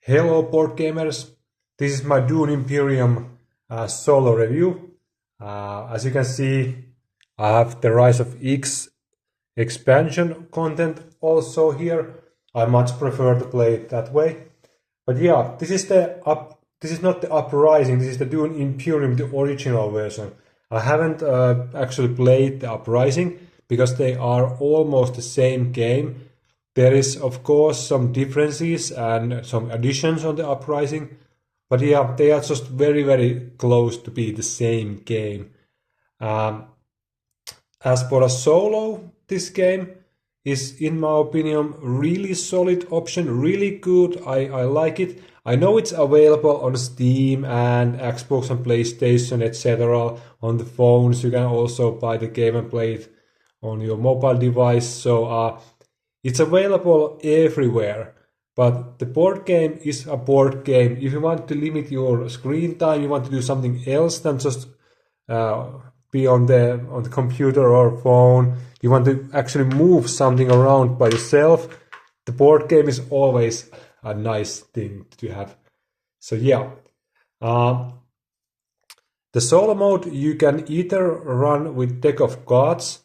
Hello board gamers, this is my Dune Imperium solo review. As you can see, I have the Rise of X expansion content also here. I much prefer to play it that way. But yeah, this is not the Uprising, this is the Dune Imperium, the original version. I haven't actually played the Uprising because they are almost the same game. There is, of course, some differences and some additions on the Uprising, but yeah, they are just very, very close to be the same game. Um, as for a solo, this game is, in my opinion, really solid option, really good. I like it. I know it's available on Steam and Xbox and PlayStation, etc. On the phones, you can also buy the game and play it on your mobile device. So it's available everywhere, but the board game is a board game. If you want to limit your screen time, you want to do something else than just be on the computer or phone, you want to actually move something around by yourself, the board game is always a nice thing to have. So yeah, the solo mode you can either run with deck of cards,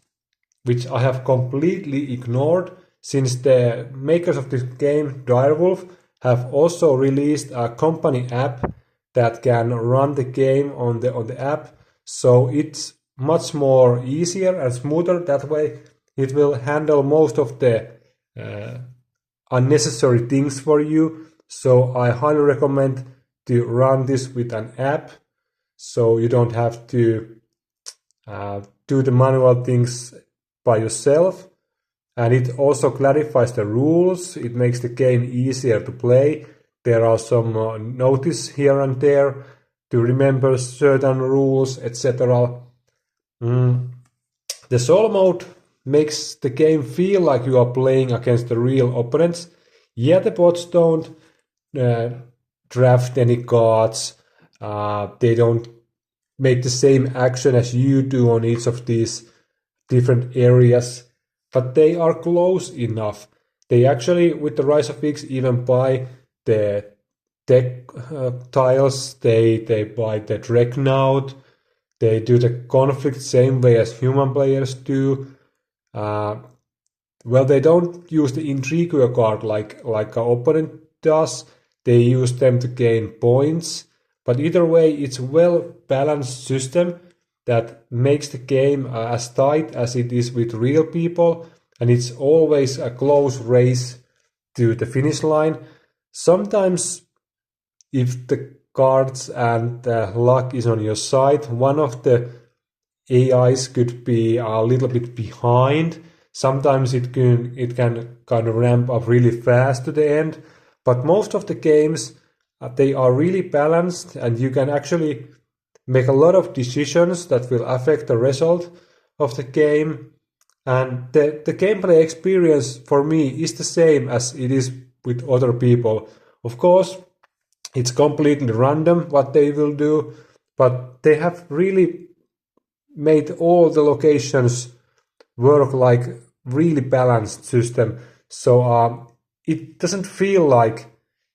which I have completely ignored since the makers of this game, Direwolf, have also released a company app that can run the game on the app. So it's much more easier and smoother that way. It will handle most of the unnecessary things for you. So I highly recommend to run this with an app, so you don't have to do the manual things by yourself. And it also clarifies the rules. It makes the game easier to play. There are some notice here and there to remember certain rules, etc. The solo mode makes the game feel like you are playing against the real opponents. Yeah, the bots don't draft any cards. They don't make the same action as you do on each of these different areas, but they are close enough. They actually, with the Rise of X, even buy the deck tiles, they buy the Dreadnought, they do the conflict same way as human players do. Well, they don't use the Intriguer card like our opponent does. They use them to gain points. But either way, it's a well-balanced system that makes the game as tight as it is with real people, and it's always a close race to the finish line. Sometimes, if the cards and luck is on your side, one of the AIs could be a little bit behind. Sometimes it can kind of ramp up really fast to the end, but most of the games they are really balanced, and you can actually make a lot of decisions that will affect the result of the game. And the gameplay experience for me is the same as it is with other people. Of course, it's completely random what they will do, but they have really made all the locations work like really balanced system. So it doesn't feel like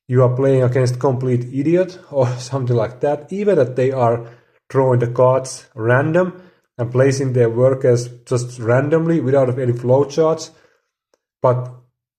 you are playing against complete idiot or something like that, even that they are drawing the cards random and placing their workers just randomly without any flowcharts. But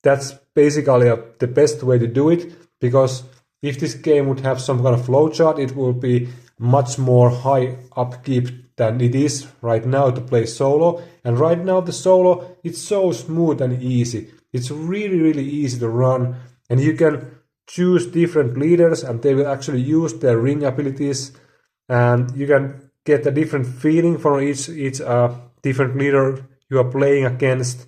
that's basically the best way to do it, because if this game would have some kind of flowchart, it will be much more high upkeep than it is right now to play solo. And right now the solo, it's so smooth and easy. It's really, really easy to run, and you can choose different leaders and they will actually use their ring abilities, and you can get a different feeling for each different leader you are playing against.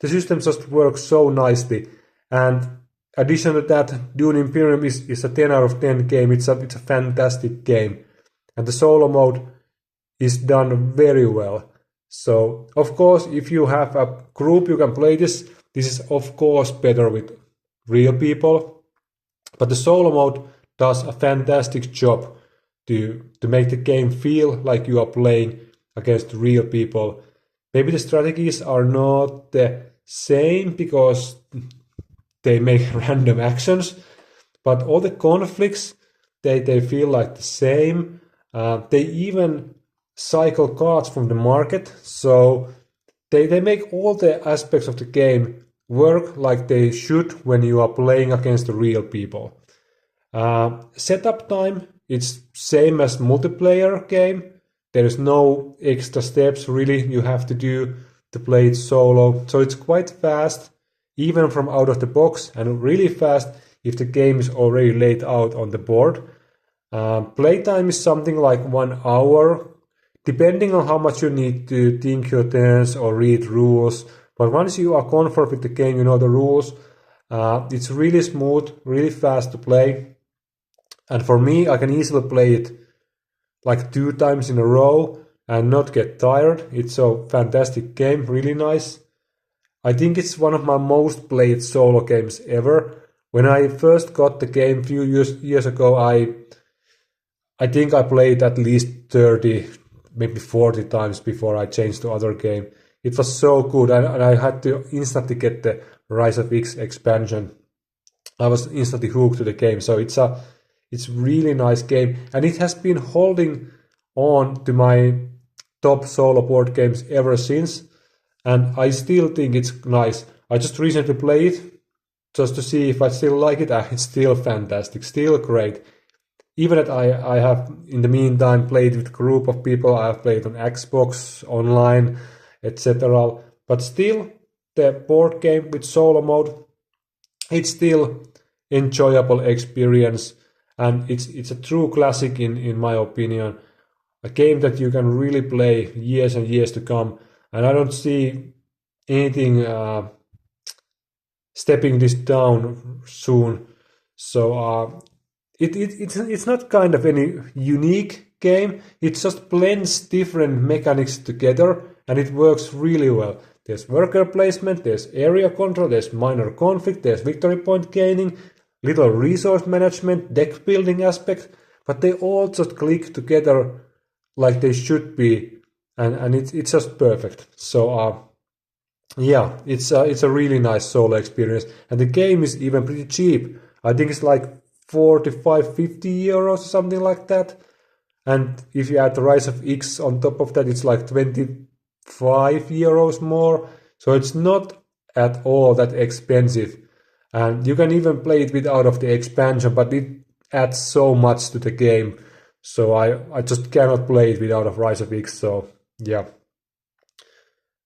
The system just works so nicely. And addition to that, Dune Imperium is a 10 out of 10 game. It's a fantastic game, and the solo mode is done very well. So of course, if you have a group you can play this is of course better with real people, but the solo mode does a fantastic job to make the game feel like you are playing against real people. Maybe the strategies are not the same because they make random actions, but all the conflicts, they feel like the same. They even cycle cards from the market, so they make all the aspects of the game work like they should when you are playing against the real people. Setup time, it's same as multiplayer game. There is no extra steps really you have to do to play it solo, so it's quite fast, even from out of the box, and really fast if the game is already laid out on the board. Playtime is something like 1 hour, depending on how much you need to think your turns or read rules. But once you are comfortable with the game, you know the rules. It's really smooth, really fast to play. And for me, I can easily play it like 2 times in a row and not get tired. It's a fantastic game, really nice. I think it's one of my most played solo games ever. When I first got the game a few years ago, I think I played at least 30, maybe 40 times before I changed to other game. It was so good, and I had to instantly get the Rise of X expansion. I was instantly hooked to the game, so it's really nice game, and it has been holding on to my top solo board games ever since, and I still think it's nice. I just recently played it just to see if I still like it. It's still fantastic, still great. Even that I have in the meantime played with a group of people. I have played on Xbox, online, etc. But still, the board game with solo mode, it's still enjoyable experience, and it's a true classic in my opinion. A game that you can really play years and years to come, and I don't see anything stepping this down soon. So it's not kind of any unique game. It just blends different mechanics together, and it works really well. There's worker placement, there's area control, there's minor conflict, there's victory point gaining, little resource management, deck building aspect, but they all just click together like they should be, and it's just perfect. So yeah, it's a really nice solo experience, and the game is even pretty cheap. I think it's like 45-50 euros or something like that. And if you add the Rise of X on top of that, it's like 25 euros more. So it's not at all that expensive. And you can even play it without of the expansion, but it adds so much to the game. So I just cannot play it without of Rise of X. So yeah.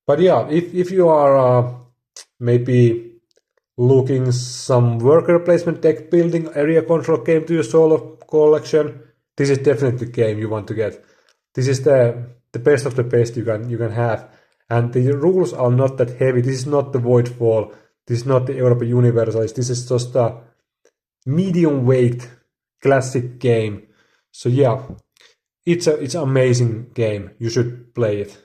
But yeah, if you are maybe looking some worker placement, deck building, area control game to your solo collection, this is definitely the game you want to get. This is the best of the best you can have, and the rules are not that heavy. This is not the Voidfall. This is not the Europa Universalis. This is just a medium weight classic game. So yeah, it's an amazing game. You should play it.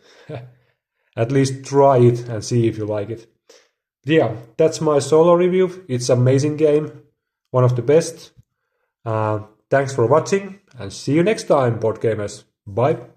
At least try it and see if you like it. Yeah, that's my solo review. It's an amazing game, one of the best. Thanks for watching, and see you next time, board gamers. Bye.